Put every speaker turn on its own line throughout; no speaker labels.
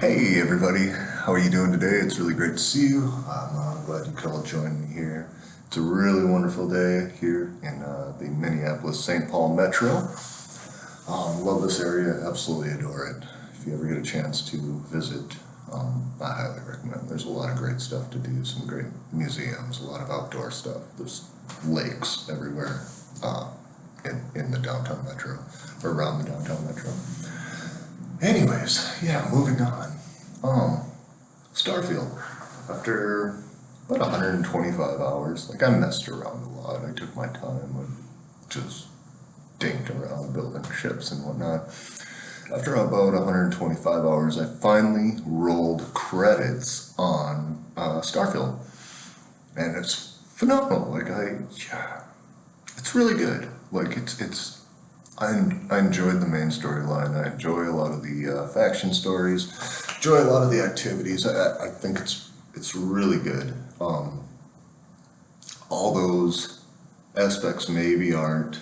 Hey everybody, how are you doing today? It's really great to see you. I'm glad you could all join me here. It's a really wonderful day here in the Minneapolis-St. Paul Metro. Love this area, absolutely adore it. If you ever get a chance to visit, I highly recommend. There's a lot of great stuff to do, some great museums, a lot of outdoor stuff. There's lakes everywhere in the downtown metro, or around the downtown metro. Anyways, yeah, moving on. Starfield. After about 125 hours, like I messed around a lot. I took my time and just dinked around building ships and whatnot. After about 125 hours, I finally rolled credits on Starfield, and it's phenomenal. Yeah, it's really good. I enjoyed the main storyline. I enjoy a lot of the faction stories. Enjoy a lot of the activities. I think it's really good. All those aspects maybe aren't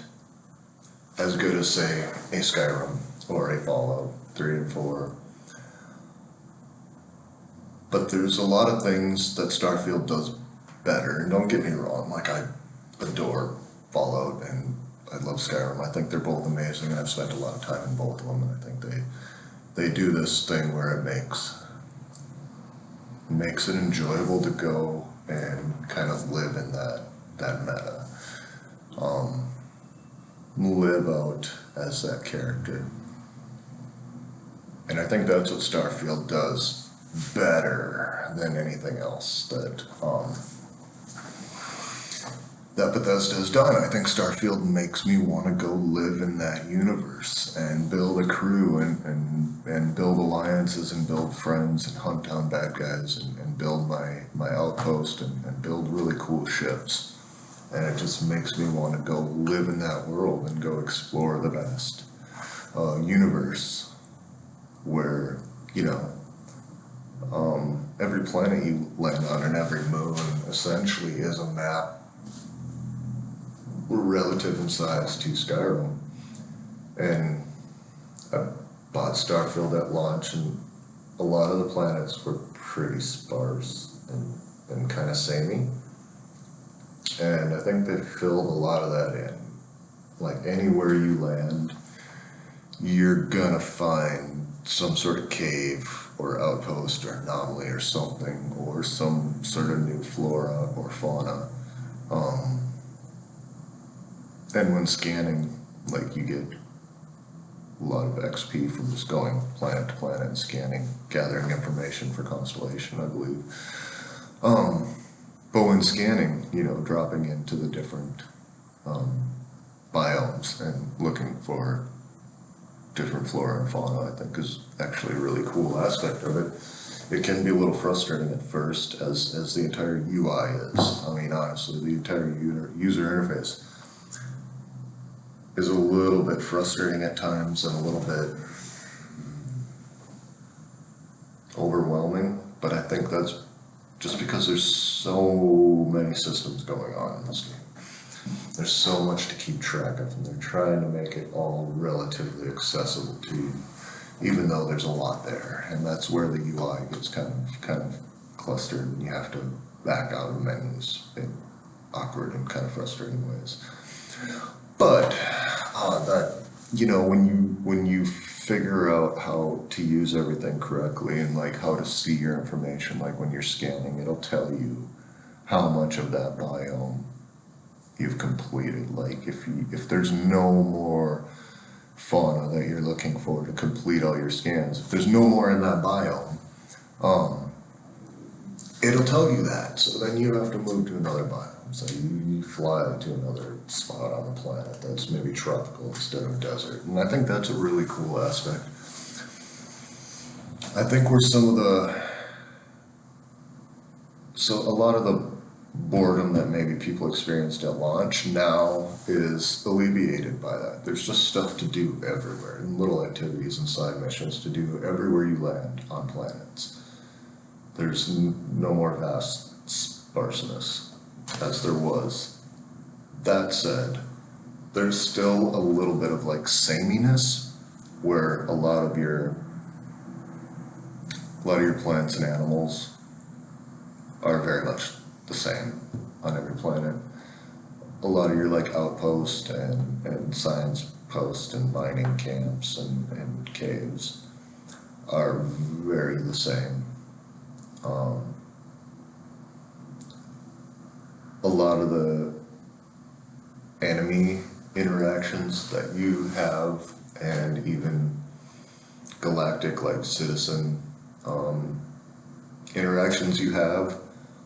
as good as say a Skyrim or a Fallout 3 and 4. But there's a lot of things that Starfield does better. And don't get me wrong, like I adore Fallout and I love Skyrim. I think they're both amazing, and I've spent a lot of time in both of them. And I think they do this thing where it makes it enjoyable to go and kind of live in that meta, live out as that character. And I think that's what Starfield does better than anything else that Bethesda has done. I think Starfield makes me want to go live in that universe and build a crew and build alliances and build friends and hunt down bad guys and build my outpost and build really cool ships. And it just makes me want to go live in that world and go explore the vast universe where, every planet you land on and every moon essentially is a map relative in size to Skyrim. And I bought Starfield at launch, and a lot of the planets were pretty sparse and kind of samey. And I think they filled a lot of that in. Like anywhere you land, you're gonna find some sort of cave or outpost or anomaly or something, or some sort of new flora or fauna. And when scanning, like you get a lot of XP from just going planet to planet and scanning, gathering information for Constellation, I believe. But when scanning, dropping into the different biomes and looking for different flora and fauna, I think is actually a really cool aspect of it. It can be a little frustrating at first, as the entire UI is. I mean, honestly, the entire user interface is a little bit frustrating at times and a little bit overwhelming, but I think that's just because there's so many systems going on in this game. There's so much to keep track of, and they're trying to make it all relatively accessible to you, even though there's a lot there. And that's where the UI gets kind of clustered, and you have to back out of menus in awkward and kind of frustrating ways. But when you figure out how to use everything correctly and like how to see your information, like when you're scanning, it'll tell you how much of that biome you've completed. Like if there's no more fauna that you're looking for to complete all your scans, if there's no more in that biome, it'll tell you that. So then you have to move to another biome. So you fly to another spot on the planet that's maybe tropical instead of desert. And I think that's a really cool aspect. I think where so a lot of the boredom that maybe people experienced at launch now is alleviated by that. There's just stuff to do everywhere, and little activities and side missions to do everywhere you land on planets. There's no more vast sparseness as there was. That said, there's still a little bit of like sameness where a lot of your A lot of your plants and animals are very much the same on every planet. A lot of your like outposts and science posts and mining camps and caves are very the same. A lot of the enemy interactions that you have, and even galactic like citizen interactions you have,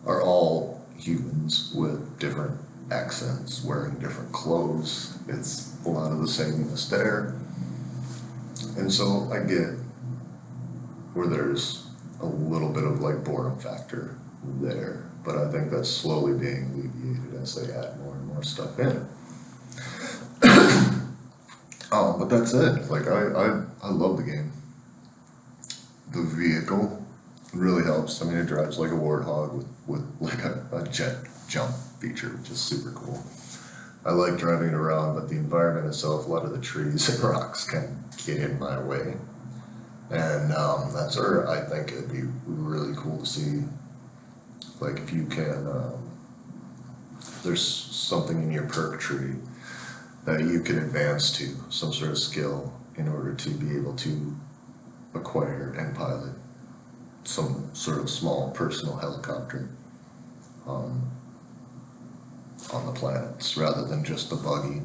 are all humans with different accents, wearing different clothes. It's a lot of the sameness there. And so I get where there's a little bit of like boredom factor there, but I think that's slowly being alleviated as they add more and more stuff in. But that's it. Like I love the game. The vehicle really helps. I mean, it drives like a warthog with like a jet jump feature, which is super cool. I like driving it around, but the environment itself, a lot of the trees and rocks can get in my way. And that's where I think it'd be really cool to see, like if you can, there's something in your perk tree that you can advance to, some sort of skill, in order to be able to acquire and pilot some sort of small personal helicopter on the planets, rather than just the buggy.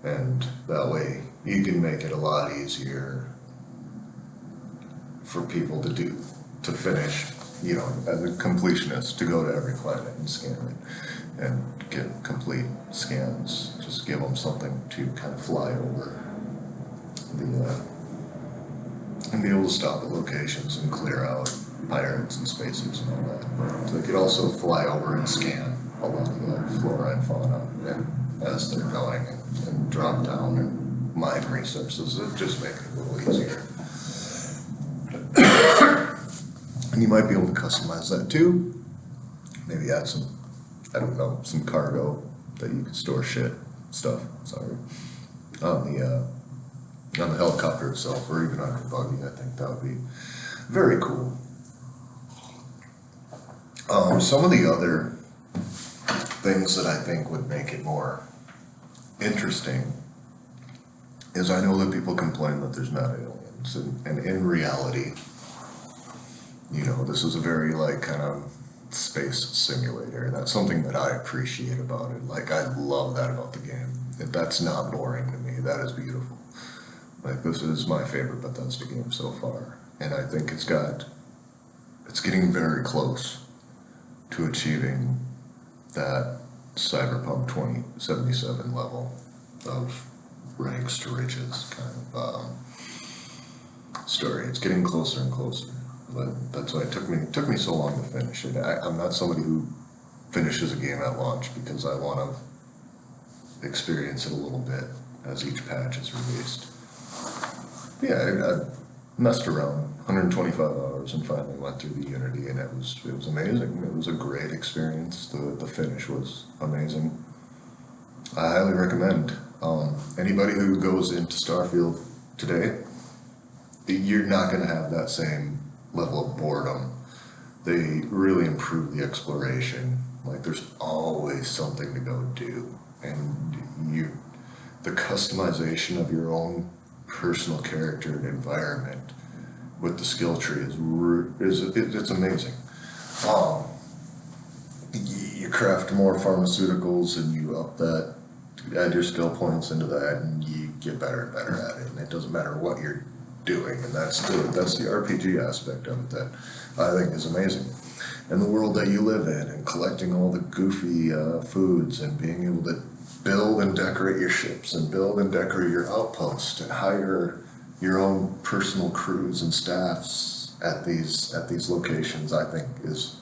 And that way you can make it a lot easier for people to finish, you know, as a completionist, to go to every planet and scan it and get complete scans. Just give them something to kind of fly over and be able to stop at locations and clear out pirates and spacesuits and all that. So they could also fly over and scan a lot of the flora and fauna and as they're going, and drop down and mine resources. It just make it a little easier. And you might be able to customize that too. Maybe add some, I don't know, some cargo that you could store stuff, on the helicopter itself, or even on your buggy. I think that would be very cool. Some of the other things that I think would make it more interesting is, I know that people complain that there's not aliens, and in reality, you know, this is a very like kind of space simulator, and that's something that I appreciate about it. Like, I love that about the game. That's not boring to me. That is beautiful. Like, this is my favorite Bethesda game so far, and I think it's getting very close to achieving that Cyberpunk 2077 level of rags to riches kind of story. It's getting closer and closer. But that's why it took me so long to finish it. I'm not somebody who finishes a game at launch, because I want to experience it a little bit as each patch is released. But yeah, I messed around 125 hours and finally went through the Unity, and it was amazing. It was a great experience. The finish was amazing. I highly recommend. Anybody who goes into Starfield today, you're not going to have that same level of boredom. They really improve the exploration. Like, there's always something to go do, and the customization of your own personal character and environment with the skill tree it's amazing. You craft more pharmaceuticals, and you add your skill points into that, and you get better and better at it. And it doesn't matter what you're doing, and that's the RPG aspect of it that I think is amazing. And the world that you live in, and collecting all the goofy foods, and being able to build and decorate your ships, and build and decorate your outposts, and hire your own personal crews and staffs at these locations, I think it's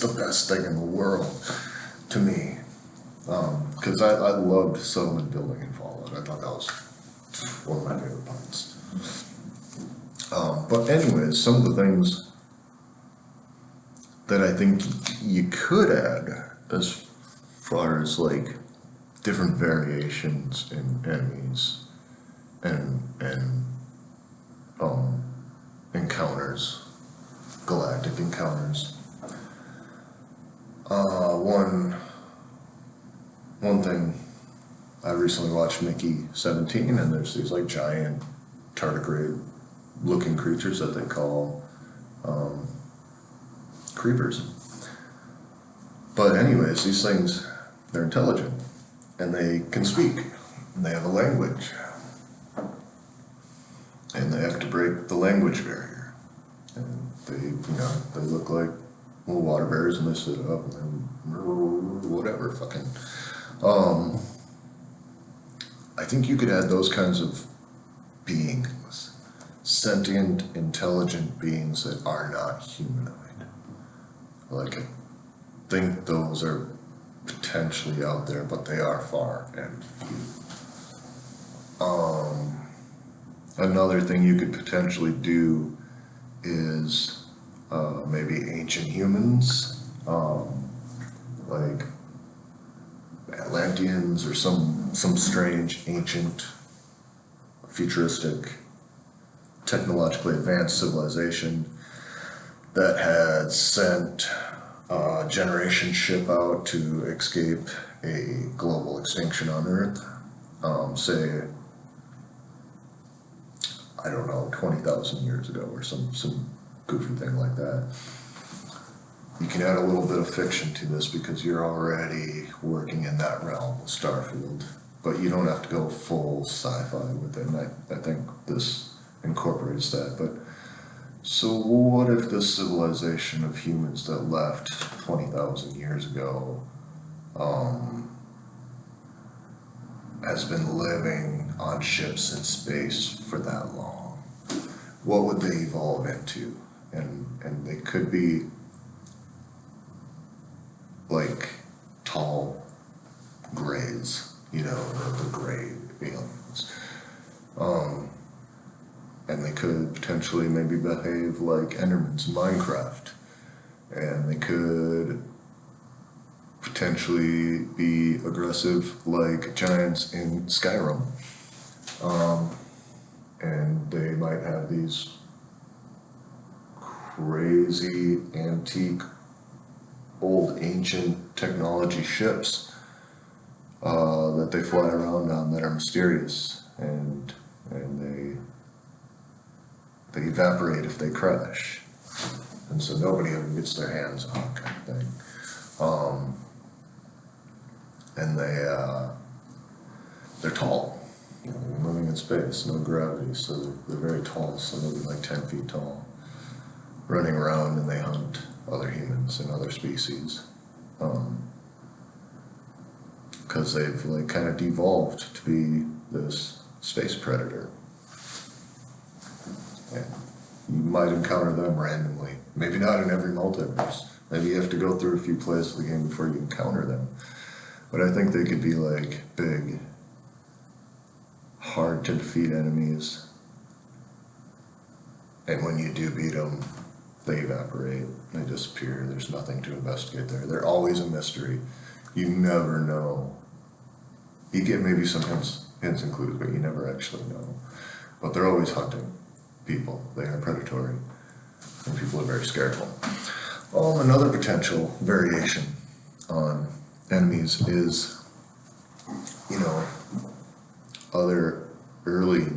the best thing in the world to me. Because I loved settlement building in Fallout. I thought that was one of my favorite parts. But anyways, some of the things that I think you could add, as far as like different variations in enemies and encounters, galactic encounters. One thing, I recently watched Mickey 17, and there's these like giant tardigrade looking creatures that they call creepers. But anyways, these things, they're intelligent and they can speak and they have a language and they have to break the language barrier. And they look like little water bears and they sit up and then whatever fucking. I think you could add those kinds of beings, sentient, intelligent beings that are not humanoid. Like, I think those are potentially out there, but they are far and few. Another thing you could potentially do is maybe ancient humans, like Atlanteans or some strange ancient futuristic technologically advanced civilization that had sent a generation ship out to escape a global extinction on Earth, say, I don't know, 20,000 years ago or some goofy thing like that. You can add a little bit of fiction to this because you're already working in that realm with Starfield, but you don't have to go full sci-fi with it, and I think this incorporates that. But so what if this civilization of humans that left 20,000 years ago has been living on ships in space for that long? What would they evolve into? And they could be like tall grays, the gray aliens. And they could potentially maybe behave like Endermans in Minecraft. And they could potentially be aggressive like giants in Skyrim. And they might have these crazy antique old ancient technology ships that they fly around on that are mysterious, and they evaporate if they crash, and so nobody ever gets their hands on them, kind of thing. And they're tall, they're moving in space, no gravity, so they're very tall, so they'll be like 10 feet tall, running around, and they hunt other humans and other species, because they've like kind of devolved to be this space predator. And you might encounter them randomly, maybe not in every multiverse. Maybe you have to go through a few plays of the game before you encounter them. But I think they could be like big, hard to defeat enemies. And when you do beat them, they evaporate, they disappear, there's nothing to investigate there. They're always a mystery. You never know. You get maybe some hints and clues, but you never actually know. But they're always hunting people. They are predatory, and people are very scared of them. Another potential variation on enemies is, other early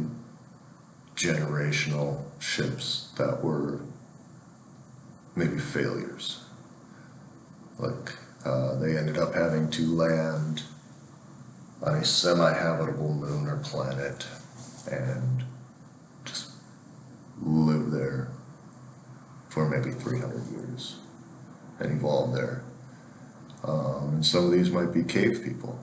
generational ships that were maybe failures. Like, they ended up having to land on a semi-habitable moon or planet and just live there for maybe 300 years and evolve there. And some of these might be cave people.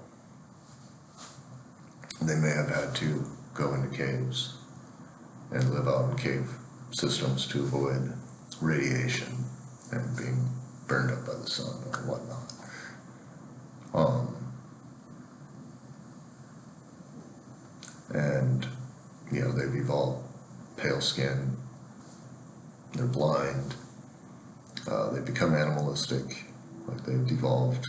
They may have had to go into caves and live out in cave systems to avoid radiation and being burned up by the sun or whatnot. And they've evolved pale skin, they're blind, they become animalistic, like they've devolved,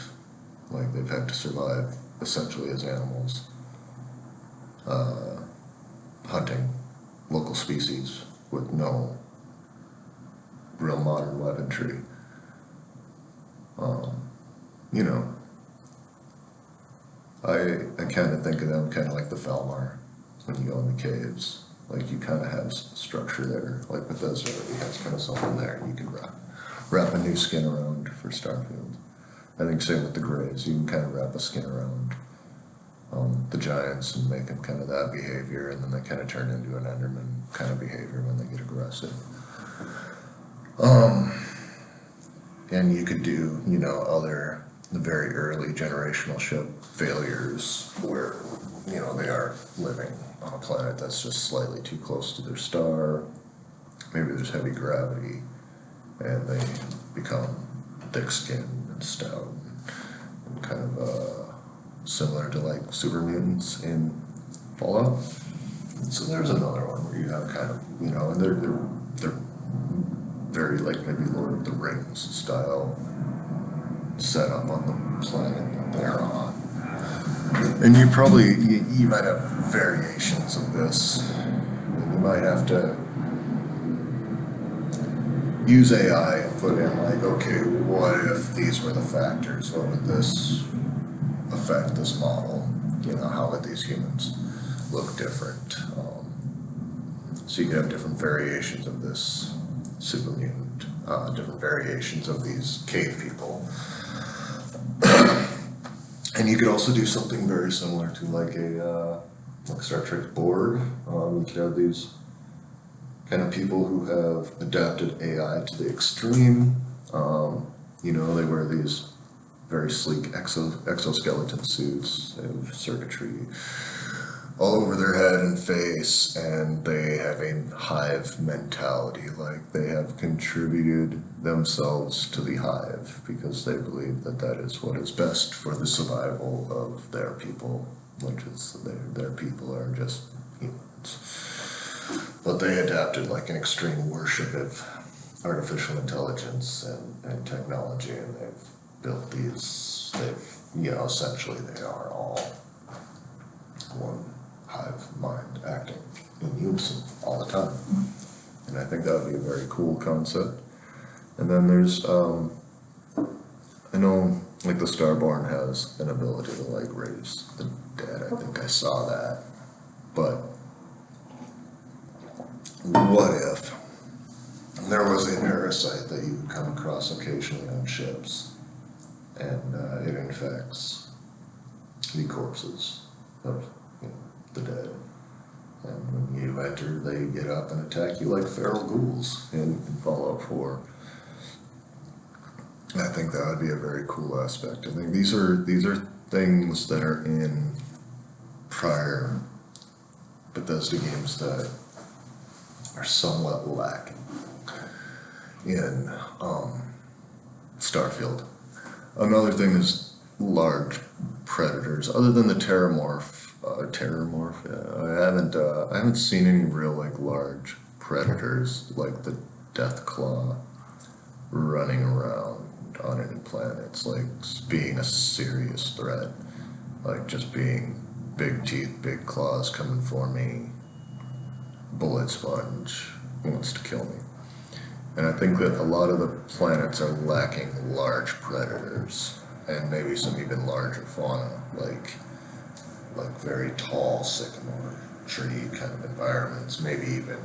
like they've had to survive essentially as animals, hunting local species with no real modern weaponry. You know, I kind of think of them kind of like the Falmar when you go in the caves. Like you kind of have structure there. Like Bethesda already has kind of something there you can wrap a new skin around for Starfield. I think same with the Greys. You can kind of wrap a skin around the Giants and make them kind of that behavior, and then they kind of turn into an Enderman kind of behavior when they get aggressive. And you could do, you know, the very early generational ship failures where, you know, they are living on a planet that's just slightly too close to their star. Maybe there's heavy gravity, and they become thick-skinned and stout, and kind of similar to like super mutants in Fallout. So there's another one where you have kind of, you know, and they're very like maybe Lord of the Rings style setup on the planet that they're on. And you might have variations of this. And you might have to use AI and put in like, okay, what if these were the factors? What would this affect this model? You know, how would these humans look different? So you could have different variations of this super mutant, different variations of these cave people. And you could also do something very similar to like like Star Trek Borg. You could have these kind of people who have adapted AI to the extreme. You know, they wear these very sleek exoskeleton suits. They have circuitry all over their head and face, and they have a hive mentality, like they have contributed themselves to the hive because they believe that that is what is best for the survival of their people, which is their people are just humans. But they adapted like an extreme worship of artificial intelligence and technology, and they've built you know, essentially they are all one hive mind acting in unison all the time. And I think that would be a very cool concept. And then there's, I know like the Starborn has an ability to like raise the dead. I think I saw that. But what if there was a parasite that you would come across occasionally on ships, and it infects the corpses of, you know, the dead. And when you enter, they get up and attack you like feral ghouls in Fallout 4. I think that would be a very cool aspect. I think these are things that are in prior Bethesda games that are somewhat lacking in Starfield. Another thing is large predators. Other than the terramorph, I haven't seen any real like large predators like the Deathclaw running around on any planets, like being a serious threat, like just being big teeth, big claws coming for me, bullet sponge wants to kill me. And I think that a lot of the planets are lacking large predators, and maybe some even larger fauna, like very tall sycamore tree kind of environments, maybe even,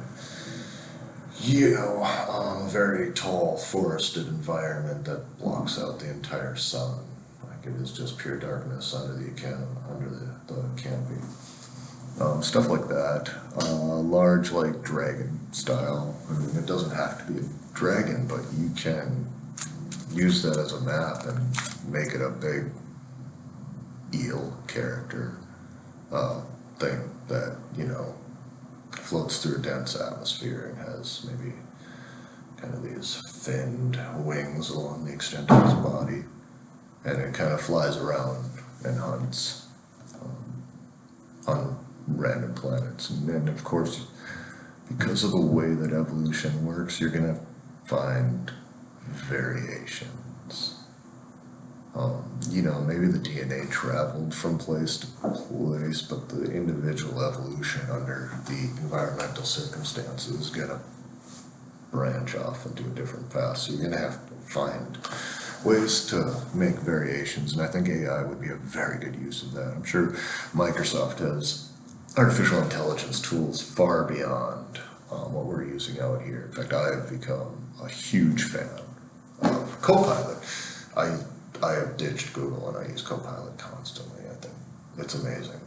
you know, a very tall forested environment that blocks out the entire sun. Like it is just pure darkness under the canopy. Stuff like that. Large, like dragon style. I mean, it doesn't have to be a dragon, but you can use that as a map and make it a big eel character thing that, you know, floats through a dense atmosphere and has maybe kind of these finned wings along the extent of his body, and it kind of flies around and hunts on random planets. And then, of course, because of the way that evolution works, you're going to find variations. You know, maybe the DNA traveled from place to place, but the individual evolution under the environmental circumstances is going to branch off into a different path. So you're going to have to find ways to make variations, and I think AI would be a very good use of that. I'm sure Microsoft has artificial intelligence tools far beyond what we're using out here. In fact, I have become a huge fan of Copilot. I have ditched Google and I use Copilot constantly. I think it's amazing.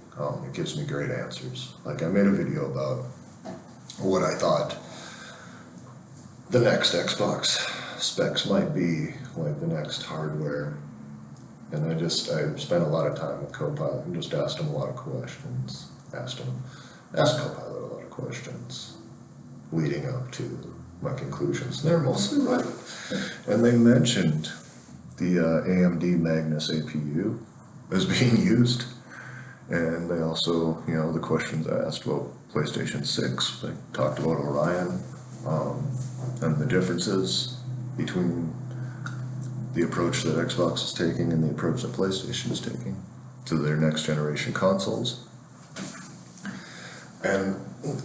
It gives me great answers. Like, I made a video about what I thought the next Xbox specs might be, like the next hardware. And I spent a lot of time with Copilot and just asked him a lot of questions. Asked Copilot a lot of questions leading up to my conclusions. They're mostly right. And they mentioned the AMD Magnus APU as being used. And they also, the questions I asked about PlayStation 6, they talked about Orion, and the differences between the approach that Xbox is taking and the approach that PlayStation is taking to their next generation consoles. And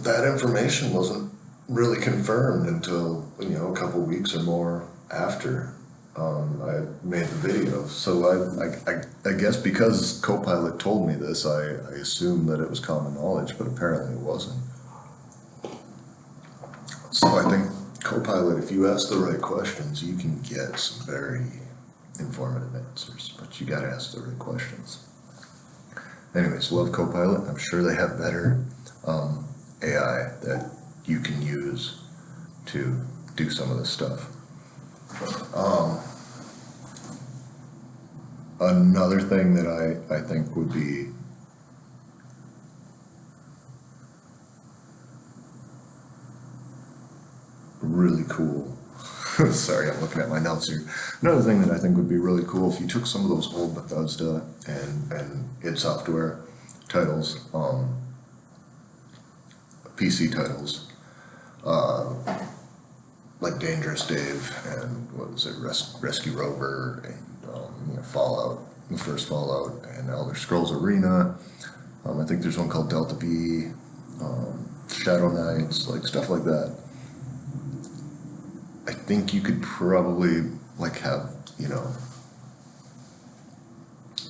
that information wasn't really confirmed until, a couple weeks or more after I made the video. So I guess because Copilot told me this, I assumed that it was common knowledge, but apparently it wasn't. So I think Copilot, if you ask the right questions, you can get some very informative answers, but you gotta ask the right questions. Anyways, love Copilot. I'm sure they have better AI that you can use to do some of this stuff. Another thing that I think would be really cool. Sorry, I'm looking at my notes here. Another thing that I think would be really cool if you took some of those old Bethesda and id Software titles, PC titles, like Dangerous Dave and what was it, Rescue Rover and Fallout, the first Fallout, and Elder Scrolls Arena. I think there's one called Delta V, Shadow Knights, like stuff like that. I think you could probably have,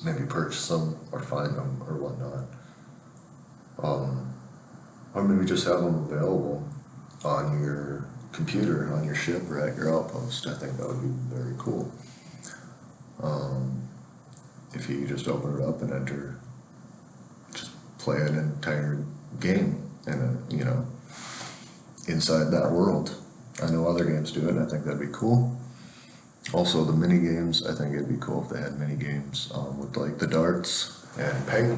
maybe purchase them or find them or whatnot. Or maybe just have them available on your computer, on your ship, or at your outpost. I think that would be very cool. If you just open it up and just play an entire game and inside that world. I know other games do it, and I think that'd be cool. Also, the mini games, I think it'd be cool if they had mini games with like the darts and ping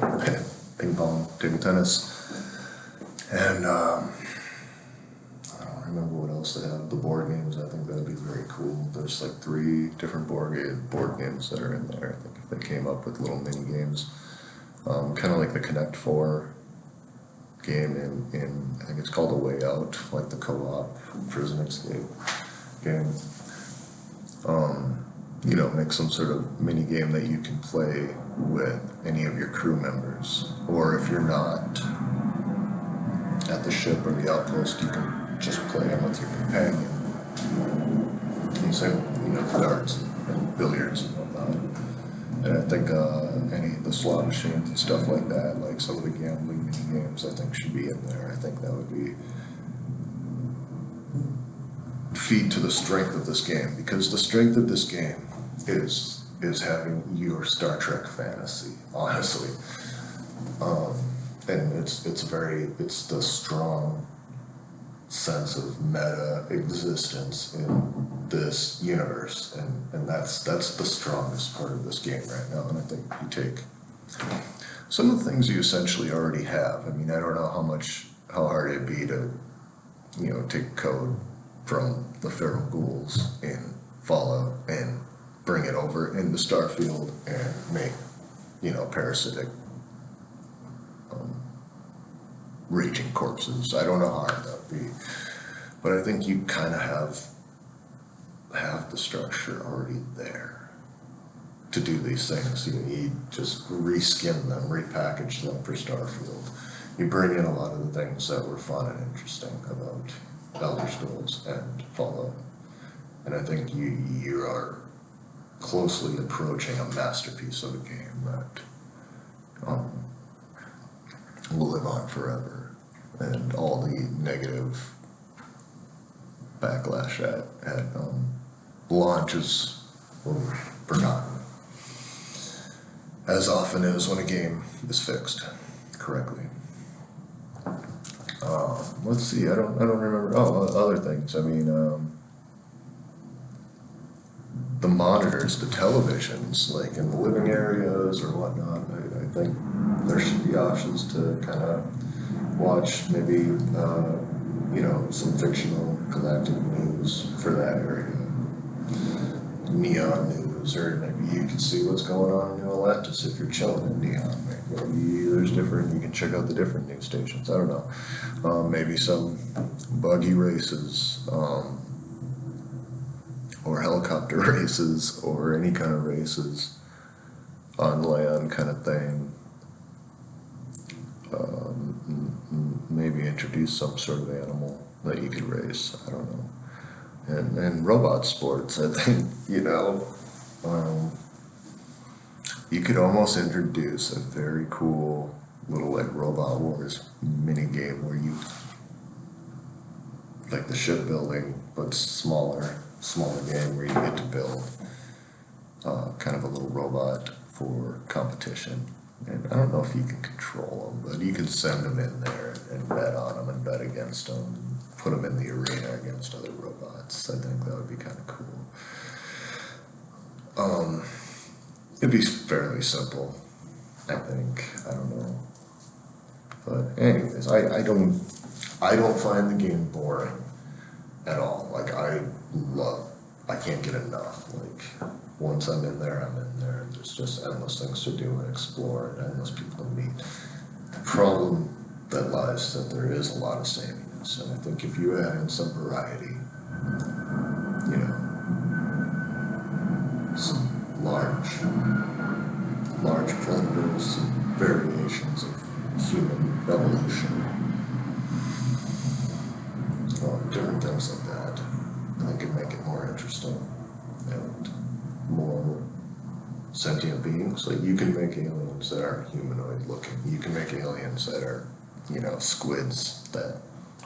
pong, table tennis, and I don't remember what else they have. The board games, I think that'd be very cool. There's like 3 different board games that are in there. I think if they came up with little mini games, kind of like the Connect 4 game in I think it's called A Way Out, like the co-op prison escape game. Make some sort of mini game that you can play with any of your crew members, or if you're not at the ship or the outpost, you can just play them with your companion. And same, darts and billiards and whatnot. And I think any of the slot machines and stuff like that, like some of the gambling mini games, I think should be in there. I think that would be feed to the strength of this game, because the strength of this game is having your Star Trek fantasy, honestly. And it's the strong sense of meta existence in this universe, and that's the strongest part of this game right now. And I think you take some of the things you essentially already have. I mean, I don't know how hard it'd be to take code from the feral ghouls in Fallout and bring it over into Starfield and make parasitic raging corpses. I don't know how hard that would be, but I think you kind of have the structure already there to do these things. You just reskin them, repackage them for Starfield. You bring in a lot of the things that were fun and interesting about Elder Scrolls and Fallout. And I think you are closely approaching a masterpiece of a game that will live on forever. And all the negative backlash at launches were forgotten. As often as when a game is fixed correctly. Let's see. I don't remember. Oh, other things. I mean, the monitors, the televisions, like in the living areas or whatnot. I think there should be options to kind of watch maybe some fictional galactic news for that area. Neon news, or maybe you can see what's going on in New Atlantis if you're chilling in Neon. Maybe there's different, you can check out the different news stations. I don't know. Maybe some buggy races, or helicopter races, or any kind of races on land kind of thing. Maybe introduce some sort of animal that you could race. I don't know. And robot sports, I think, you could almost introduce a very cool little like Robot Wars mini game where you, like the shipbuilding, but smaller game where you get to build kind of a little robot for competition. And I don't know if you can control them, but you can send them in there and bet on them and bet against them, and put them in the arena against other robots. I think that would be kind of cool. It'd be fairly simple, I think. I don't know. But anyways, I don't find the game boring at all. Like I can't get enough. Like once I'm in there, I'm in there. There's just endless things to do and explore and endless people to meet. The problem that lies that there is a lot of sameness, and I think if you add in some variety, some large predators, some variations of human evolution, different things like that, I think it'd make it more interesting and more sentient beings. Like you can make aliens that aren't humanoid looking. You can make aliens that are, squids that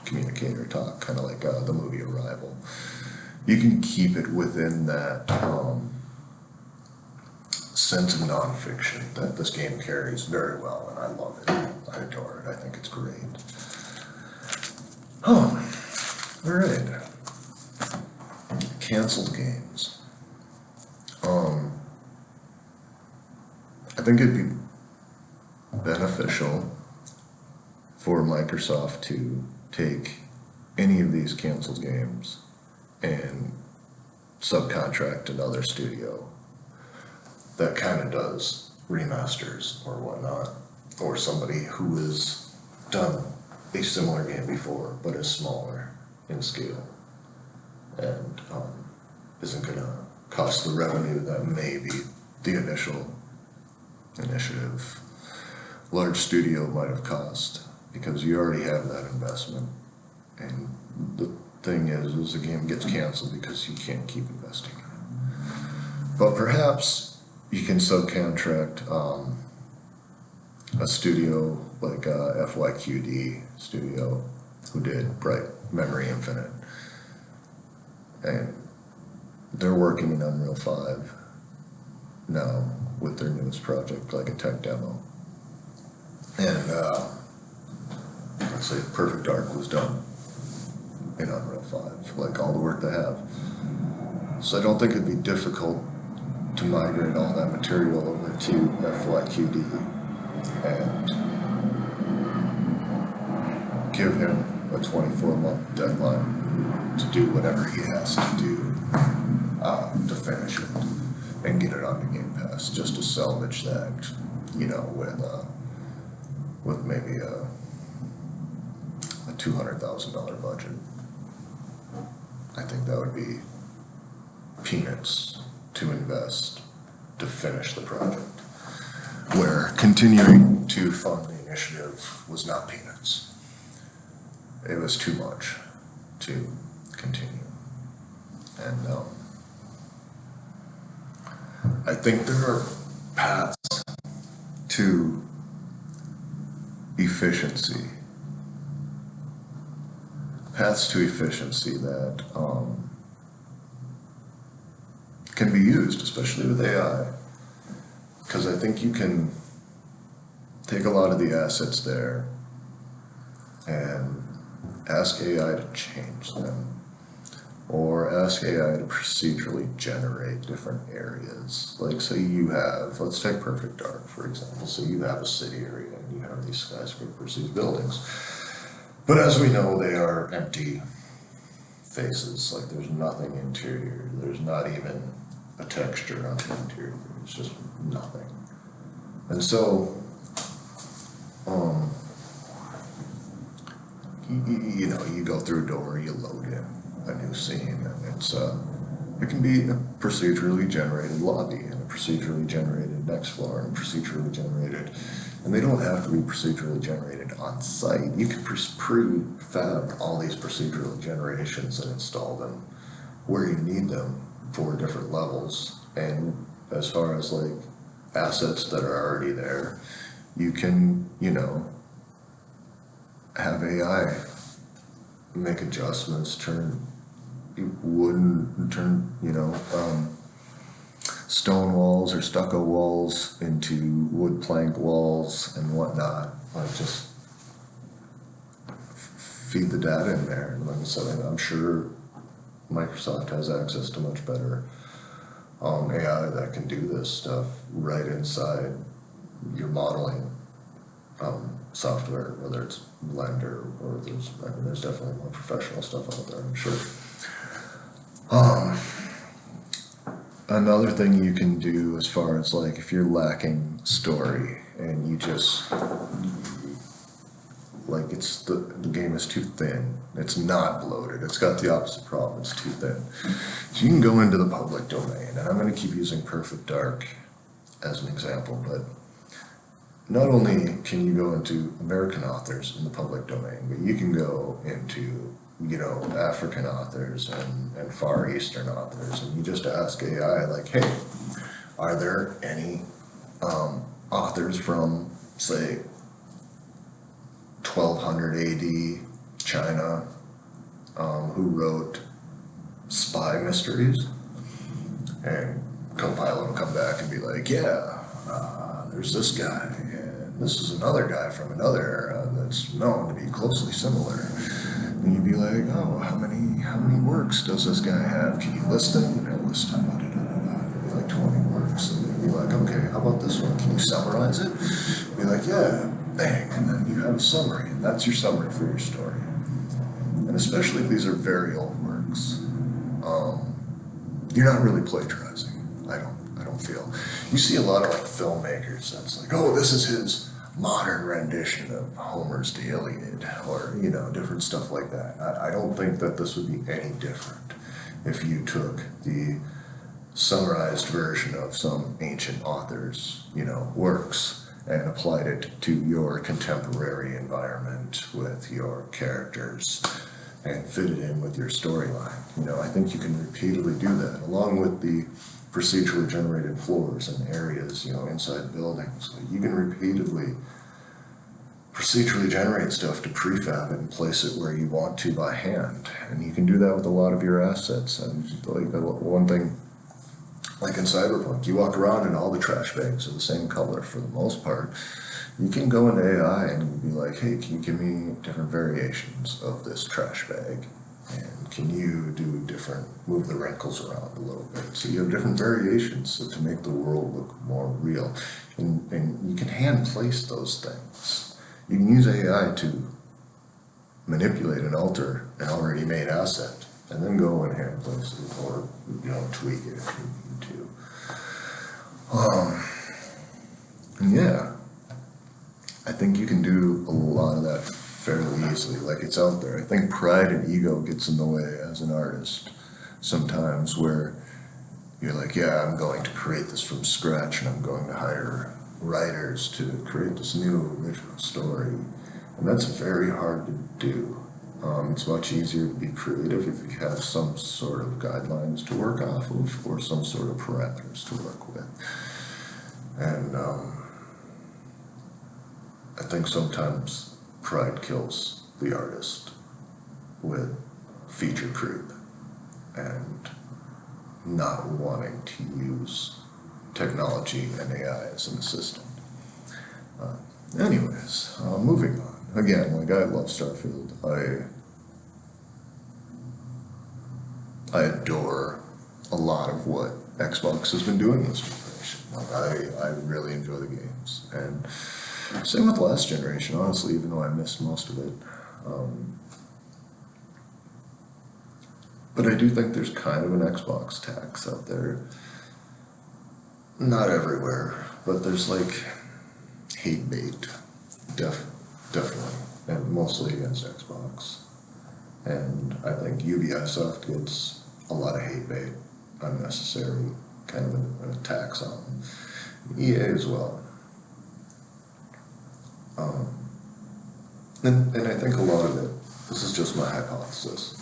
communicate or talk, kind of like the movie Arrival. You can keep it within that sense of nonfiction that this game carries very well, and I love it. I adore it. I think it's great. All right. Canceled games. I think it'd be beneficial for Microsoft to take any of these canceled games and subcontract another studio that kind of does remasters or whatnot, or somebody who has done a similar game before but is smaller in scale and isn't going to cost the revenue that maybe the initial initiative large studio might have cost, because you already have that investment. And the thing is the game gets canceled because you can't keep investing in it. But perhaps you can subcontract a studio like FYQD Studio, who did Bright Memory Infinite, and they're working in Unreal 5 now with their newest project, like a tech demo. And let's say Perfect Dark was done in Unreal 5, like all the work they have. So I don't think it'd be difficult to migrate all that material over to FYQD and give him a 24-month deadline to do whatever he has to do to finish it and get it onto Game Pass, just to salvage that, with maybe a $200,000 budget. I think that would be peanuts to invest to finish the project, where continuing to fund the initiative was not peanuts. It was too much to continue. And I think there are paths to efficiency, that can be used, especially with AI, because I think you can take a lot of the assets there and ask AI to change them, or ask AI to procedurally generate different areas. Like, say you have, let's take Perfect Dark, for example. So you have a city area and you have these skyscrapers, these buildings. But as we know, they are empty faces. Like, there's nothing interior. There's not even a texture on the interior. It's just nothing. And so, you go through a door, you load in a new scene, and it can be a procedurally generated lobby, and a procedurally generated next floor, and procedurally generated, and they don't have to be procedurally generated on site. You can prefab all these procedural generations and install them where you need them for different levels. And as far as like assets that are already there, you can, have AI make adjustments, turn wooden, stone walls or stucco walls into wood plank walls and whatnot. Like, just feed the data in there. And like I said, I'm sure Microsoft has access to much better AI that can do this stuff right inside your modeling software, whether it's Blender or there's definitely more professional stuff out there, I'm sure. Another thing you can do, as far as like if you're lacking story and you just like the game is too thin, it's not bloated, it's got the opposite problem, it's too thin. So you can go into the public domain, and I'm going to keep using Perfect Dark as an example, but not only can you go into American authors in the public domain, but you can go into, African authors and Far Eastern authors, and you just ask AI, like, hey, are there any authors from, say, 1200 AD China who wrote spy mysteries? And Copilot will come back and be like, yeah, there's this guy, and this is another guy from another era that's known to be closely similar. And you'd be like, oh, how many works does this guy have? Can you list them? And he'll list them. It'd be like 20 works. And you'd be like, okay, how about this one? Can you summarize it? You'd be like, yeah, bang. And then you have a summary, and that's your summary for your story. And especially if these are very old works, you're not really plagiarizing. I don't feel. You see a lot of like filmmakers that's like, oh, this is his modern rendition of Homer's The Iliad, or different stuff like that. I don't think that this would be any different if you took the summarized version of some ancient author's works and applied it to your contemporary environment with your characters and fit it in with your storyline. I think you can repeatedly do that, along with the procedurally generated floors and areas, inside buildings. You can repeatedly procedurally generate stuff to prefab it and place it where you want to by hand. And you can do that with a lot of your assets. And like one thing, like in Cyberpunk, you walk around and all the trash bags are the same color for the most part. You can go into AI and be like, hey, can you give me different variations of this trash bag? And can you move the wrinkles around a little bit? So you have different variations to make the world look more real. And you can hand place those things. You can use AI to manipulate and alter an already made asset, and then go and hand place it, or tweak it if you need to. I think you can do a lot of that fairly easily. Like, it's out there. I think pride and ego gets in the way as an artist sometimes, where you're like, yeah, I'm going to create this from scratch, and I'm going to hire writers to create this new original story. And that's very hard to do. It's much easier to be creative if you have some sort of guidelines to work off of or some sort of parameters to work with. And I think sometimes pride kills the artist with feature creep and not wanting to use technology and AI as an assistant. Anyways, moving on. Again, like, I love Starfield. I adore a lot of what Xbox has been doing this generation. Like, I really enjoy the games. And same with last generation, honestly, even though I missed most of it. But I do think there's kind of an Xbox tax out there. Not everywhere, but there's like hate bait, definitely, and mostly against Xbox. And I think Ubisoft gets a lot of hate bait, unnecessary, kind of an attacks on them. EA as well. And I think a lot of it, this is just my hypothesis,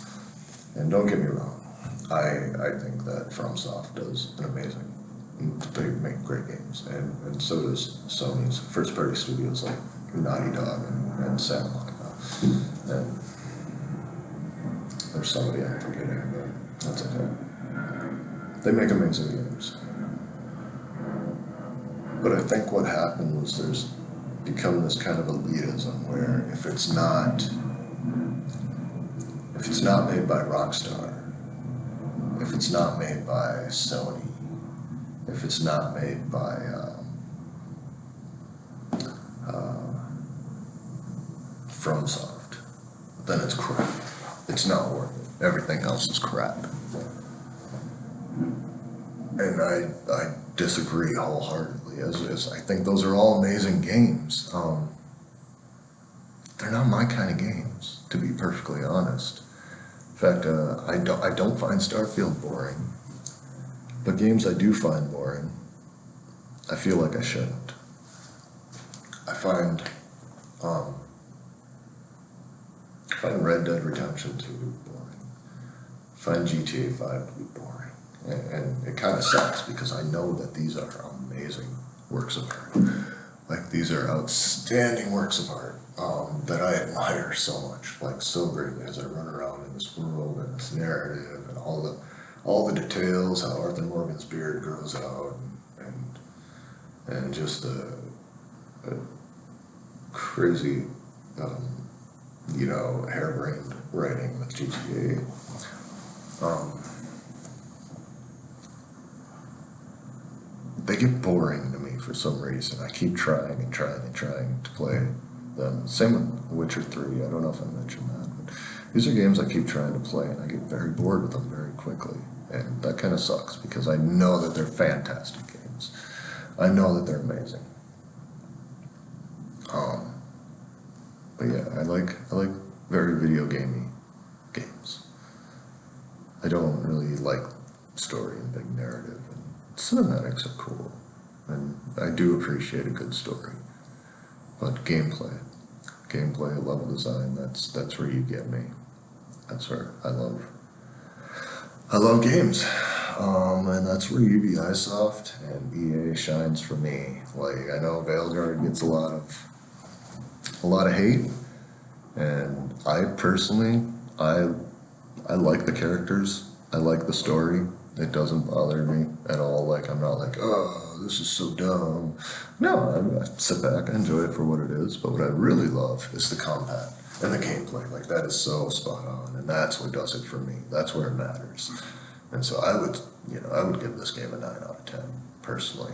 and don't get me wrong, I think that FromSoft does an amazing, they make great games, and so does Sony's first-party studios like Naughty Dog and Santa Monica, and there's somebody I'm forgetting, but that's okay. They make amazing games. But I think what happened was there's become this kind of elitism where if it's not made by Rockstar, if it's not made by Sony, if it's not made by FromSoft, then it's crap. It's not worth it. Everything else is crap. And I disagree wholeheartedly, as I think those are all amazing games. They're not my kind of games, to be perfectly honest. In fact, I don't find Starfield boring, but games I do find boring, I feel like I shouldn't. I find Red Dead Redemption 2 boring. I find GTA 5 to be boring. And it kind of sucks because I know that these are amazing works of art. Like, these are outstanding works of art that I admire so much, like so greatly, as I run around in this world and this narrative and all the details, how Arthur Morgan's beard grows out, and just a crazy, harebrained writing with GTA. They get boring to me for some reason. I keep trying and trying and trying to play them. Same with Witcher 3. I don't know if I mentioned that, but these are games I keep trying to play, and I get very bored with them very quickly. And that kind of sucks because I know that they're fantastic games. I know that they're amazing. But yeah, I like very video gamey games. I don't really like story and big narrative. Cinematics are cool, and I do appreciate a good story, but gameplay, level design, that's where you get me. That's where I love games, and that's where Ubisoft and EA shines for me. Like, I know Veilguard gets a lot of hate, and I personally, I like the characters, I like the story. It doesn't bother me at all. Like, I'm not like, oh, this is so dumb. No, I sit back, I enjoy it for what it is, but what I really love is the combat and the gameplay. Like, that is so spot on, and that's what does it for me. That's where it matters. And so I would give this game a 9 out of 10, personally.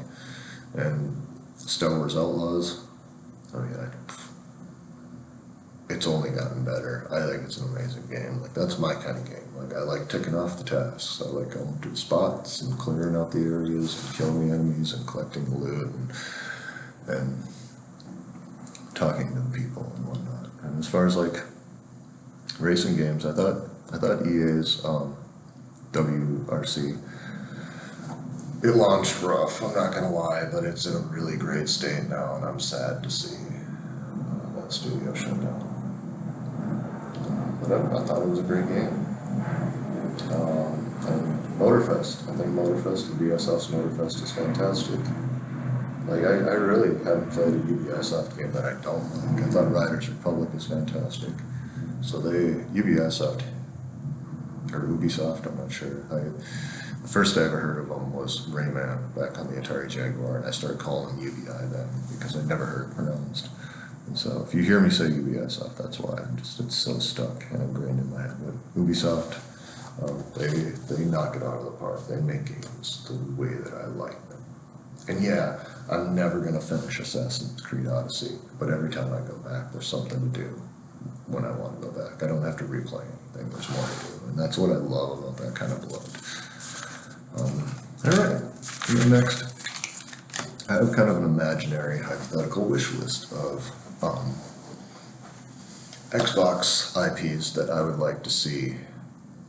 And Star Wars Outlaws, I mean, it's only gotten better. I think it's an amazing game. Like, that's my kind of game. Like, I like ticking off the tasks. I like going to the spots and clearing out the areas and killing the enemies and collecting the loot and talking to the people and whatnot. And as far as like racing games, I thought EA's WRC, it launched rough. I'm not gonna lie, but it's in a really great state now, and I'm sad to see that studio shut down. I thought it was a great game. And Motorfest, I think Motorfest, Ubisoft's Motorfest is fantastic. Like, I really haven't played a Ubisoft game that I don't like. I thought Riders Republic is fantastic. So Ubisoft, or Ubisoft, I'm not sure. The first I ever heard of them was Rayman back on the Atari Jaguar, and I started calling them UBI then because I'd never heard it pronounced. And so if you hear me say Ubisoft, that's why. It's so stuck and ingrained in my head. But Ubisoft, they knock it out of the park. They make games the way that I like them. And yeah, I'm never going to finish Assassin's Creed Odyssey, but every time I go back, there's something to do when I want to go back. I don't have to replay anything, there's more to do. And that's what I love about that kind of blood. Alright, next, I have kind of an imaginary hypothetical wish list of Xbox IPs that I would like to see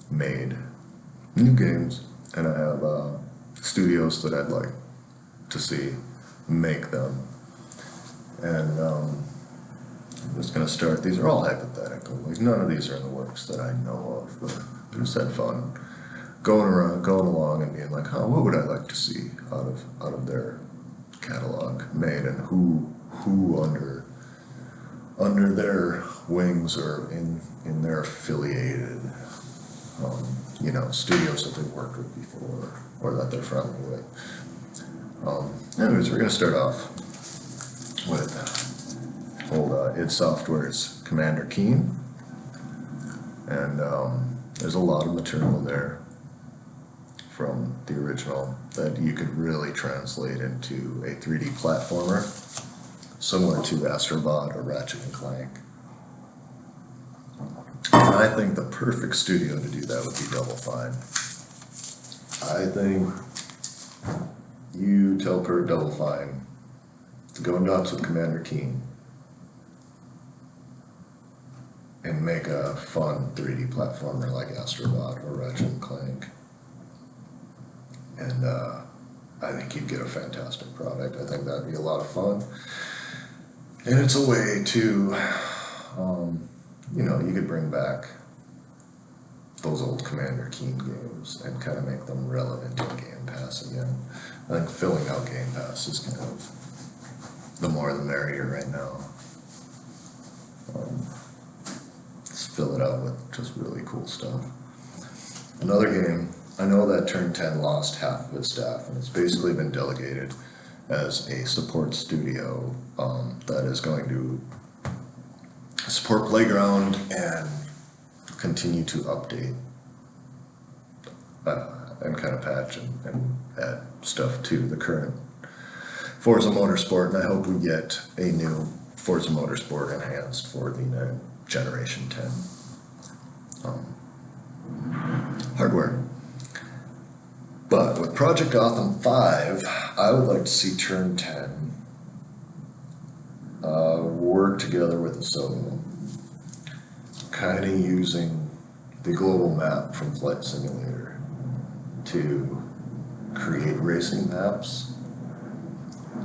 made, new games, and I have studios that I'd like to see make them. And I'm just going to start, these are all hypothetical, like none of these are in the works that I know of, but I just had fun going along and being like, oh, what would I like to see out of their catalog made, and who under their wings or in their affiliated studios that they've worked with before or that they're friendly with. Anyways, we're going to start off with id Software's Commander Keen, and there's a lot of material there from the original that you could really translate into a 3D platformer similar to Astrobot or Ratchet and Clank. And I think the perfect studio to do that would be Double Fine. I think you tell Double Fine to go nuts with Commander Keen and make a fun 3D platformer like Astrobot or Ratchet and Clank. And I think you'd get a fantastic product. I think that'd be a lot of fun. And it's a way to, you could bring back those old Commander Keen games and kind of make them relevant in Game Pass again. I think filling out Game Pass is kind of the more the merrier right now. Just fill it out with just really cool stuff. Another game, I know that Turn 10 lost half of its staff, and it's basically been delegated as a support studio that is going to support Playground and continue to update and kind of patch and add stuff to the current Forza Motorsport, and I hope we get a new Forza Motorsport enhanced for the Generation 10 hardware. But with Project Gotham 5, I would like to see Turn 10 work together with Ahsoka, kind of using the global map from Flight Simulator to create racing maps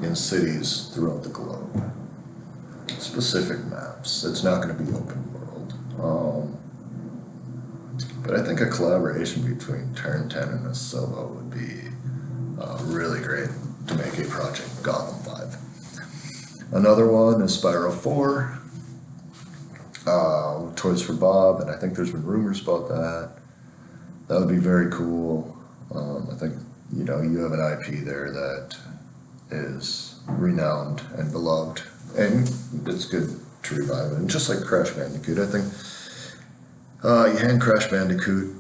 in cities throughout the globe. Specific maps. It's not going to be open world. But I think a collaboration between Turn 10 and Ahsoka would be really great to make a Project Gotham 5. Another one is Spyro 4, Toys for Bob, and I think there's been rumors about that. That would be very cool. I think, you have an IP there that is renowned and beloved, and it's good to revive it. And just like Crash Bandicoot, I think you hand Crash Bandicoot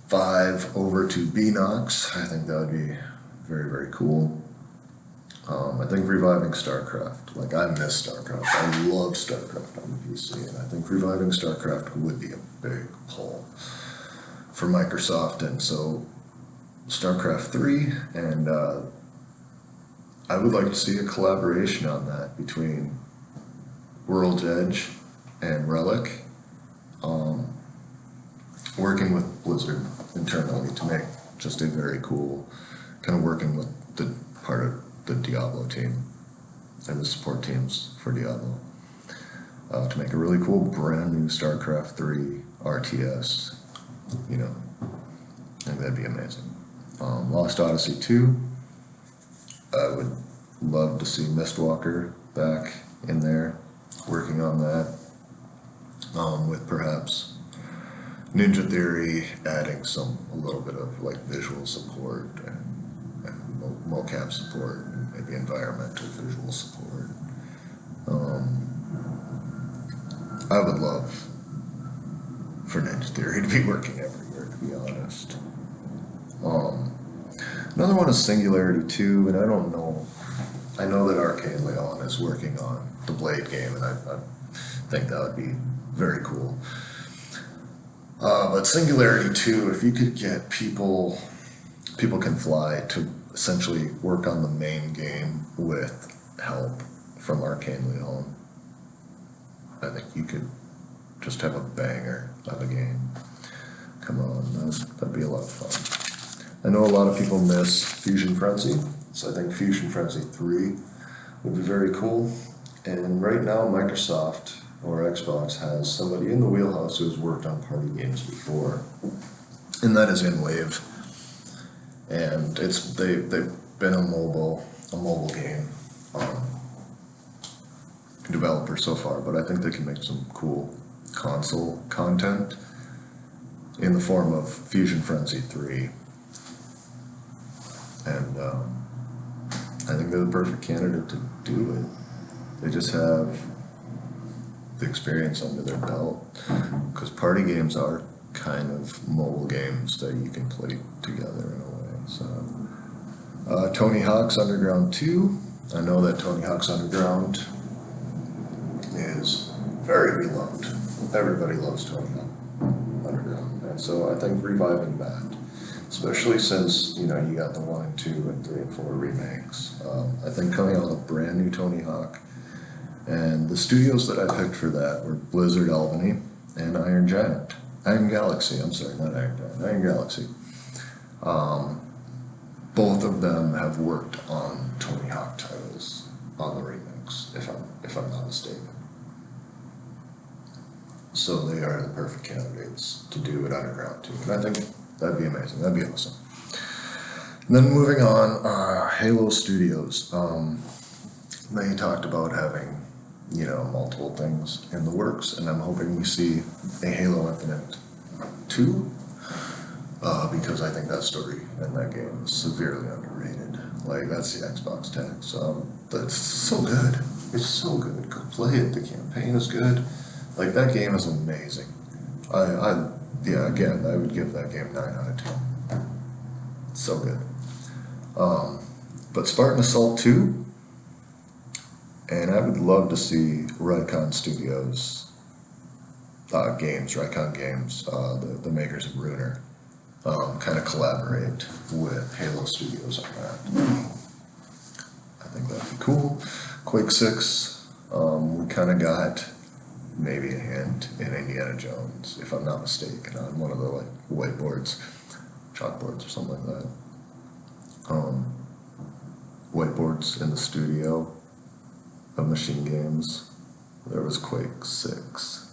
5 over to Beanox. I think that would be very, very cool. I think reviving StarCraft, like I miss StarCraft. I love StarCraft on the PC, and I think reviving StarCraft would be a big pull for Microsoft. And so StarCraft 3, and I would like to see a collaboration on that between World's Edge and Relic, working with Blizzard internally to make just a very cool, kind of working with the part of the Diablo team and the support teams for Diablo to make a really cool brand new StarCraft 3 RTS, you know, I think that'd be amazing. Lost Odyssey 2, I would love to see Mistwalker back in there, working on that, with perhaps Ninja Theory adding a little bit of like visual support and mocap support, and maybe environmental visual support. I would love for Ninja Theory to be working everywhere, to be honest. Another one is Singularity 2, and I don't know. I know that Arcane Leon is working on the Blade game, and I think that would be very cool. But Singularity 2, if you could get people can fly to essentially work on the main game with help from Arcane Leon, I think you could just have a banger of a game. Come on, that'd be a lot of fun. I know a lot of people miss Fusion Frenzy, so I think Fusion Frenzy 3 would be very cool. And right now, Microsoft or Xbox has somebody in the wheelhouse who has worked on party games before, and that is InWave. And they've been a mobile game developer so far, but I think they can make some cool console content in the form of Fusion Frenzy 3. And I think they're the perfect candidate to do it. They just have the experience under their belt, because party games are kind of mobile games that you can play together in a way. So Tony Hawk's Underground 2, I know that Tony Hawk's Underground is very beloved. Everybody loves Tony Hawk Underground, and so I think reviving that, especially since you got the 1 and 2 and 3 and 4 remakes, I think coming out with a brand new Tony Hawk. And the studios that I picked for that were Blizzard Albany and Iron Galaxy, I'm sorry, not Iron Giant, Iron Galaxy. Both of them have worked on Tony Hawk titles on the remix, if I'm not mistaken. So they are the perfect candidates to do it Underground 2. And I think that'd be amazing, that'd be awesome. And then moving on, Halo Studios. They talked about having multiple things in the works, and I'm hoping we see a Halo Infinite 2, because I think that story in that game is severely underrated. Like, that's the Xbox tax. That's so good. It's so good. Go play it. The campaign is good. Like, that game is amazing. Again, I would give that game 9 out of 10. It's so good. But Spartan Assault 2, and I would love to see Raycon Studios Raycon Games, the makers of Ruiner, kind of collaborate with Halo Studios on that. I think that'd be cool. Quake 6, we kind of got maybe a hint in Indiana Jones, if I'm not mistaken, on one of the whiteboards, chalkboards or something like that. Whiteboards in the studio of Machine Games, there was Quake 6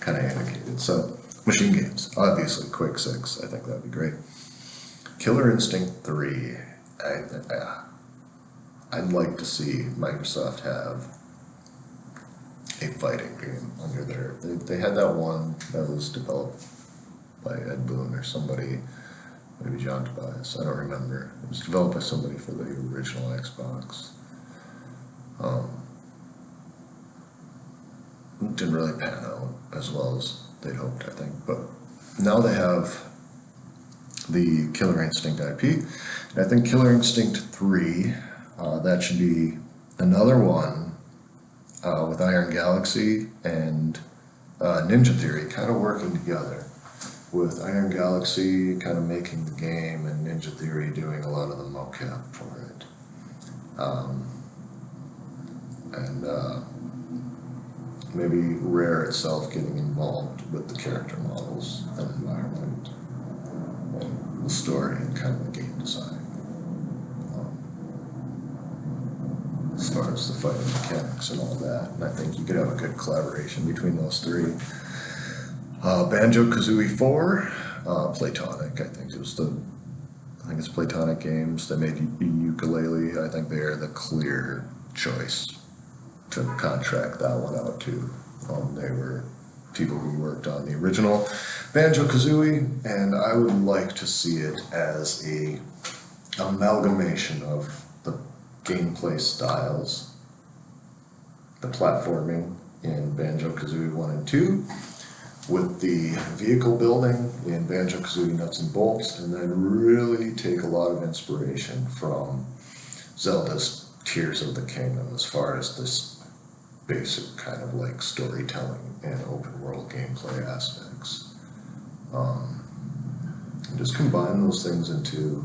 kind of indicated. So Machine Games, obviously Quake 6, I think that'd be great. Killer Instinct 3, I'd like to see Microsoft have a fighting game under their, they had that one that was developed by Ed Boon or somebody, maybe John Tobias, I don't remember. It was developed by somebody for the original Xbox. Didn't really pan out as well as they'd hoped, I think. But now they have the Killer Instinct IP. And I think Killer Instinct 3, that should be another one with Iron Galaxy and Ninja Theory kind of working together, with Iron Galaxy kind of making the game and Ninja Theory doing a lot of the mocap for it. Maybe Rare itself getting involved with the character models and environment and the story and kind of the game design. As far as the fighting mechanics and all that, and I think you could have a good collaboration between those three. Banjo-Kazooie 4, Playtonic, I think it's Playtonic Games. They made Ukulele. I think they are the clear choice to contract that one out to. They were people who worked on the original Banjo-Kazooie, and I would like to see it as a amalgamation of the gameplay styles, the platforming in Banjo-Kazooie 1 and 2, with the vehicle building in Banjo-Kazooie Nuts and Bolts, and then really take a lot of inspiration from Zelda's Tears of the Kingdom as far as this basic kind of like storytelling and open world gameplay aspects. And just combine those things into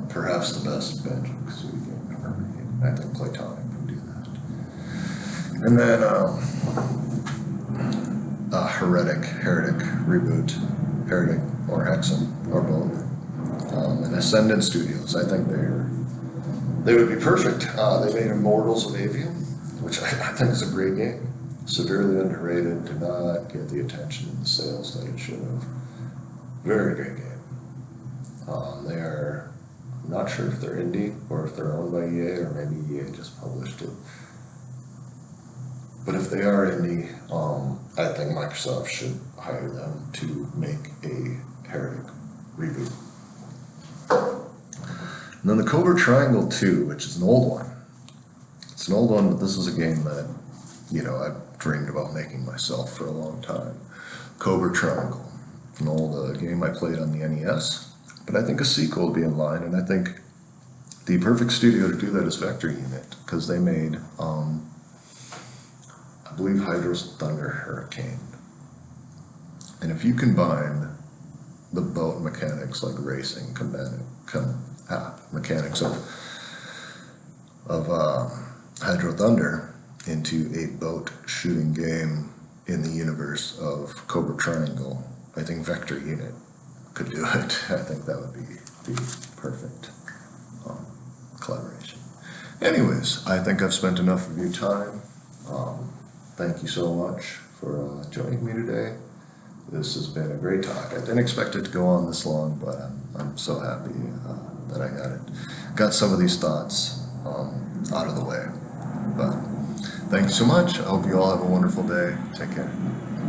perhaps the best Banjo-Kazooie game ever made. I think Playtonic can do that. And then Heretic reboot, Heretic or Hexen or both. And Ascendant Studios, I think they would be perfect. They made Immortals of Avium, which I think is a great game. Severely underrated, did not get the attention and the sales that it should have. Very great game. They are, I'm not sure if they're indie or if they're owned by EA, or maybe EA just published it. But if they are indie, I think Microsoft should hire them to make a Heretic reboot. And then the Cobra Triangle 2, which is an old one. It's an old one, but this is a game that, I've dreamed about making myself for a long time. Cobra Triangle, an old game I played on the NES, but I think a sequel would be in line, and I think the perfect studio to do that is Vector Unit, because they made, I believe, Hydra's Thunder Hurricane. And if you combine the boat mechanics like racing, mechanics of Hydro Thunder into a boat shooting game in the universe of Cobra Triangle, I think Vector Unit could do it. I think that would be the perfect collaboration. Anyways, I think I've spent enough of your time. Thank you so much for joining me today. This has been a great talk. I didn't expect it to go on this long, but I'm so happy that I got some of these thoughts out of the way. But thank you so much. I hope you all have a wonderful day. Take care.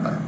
Bye.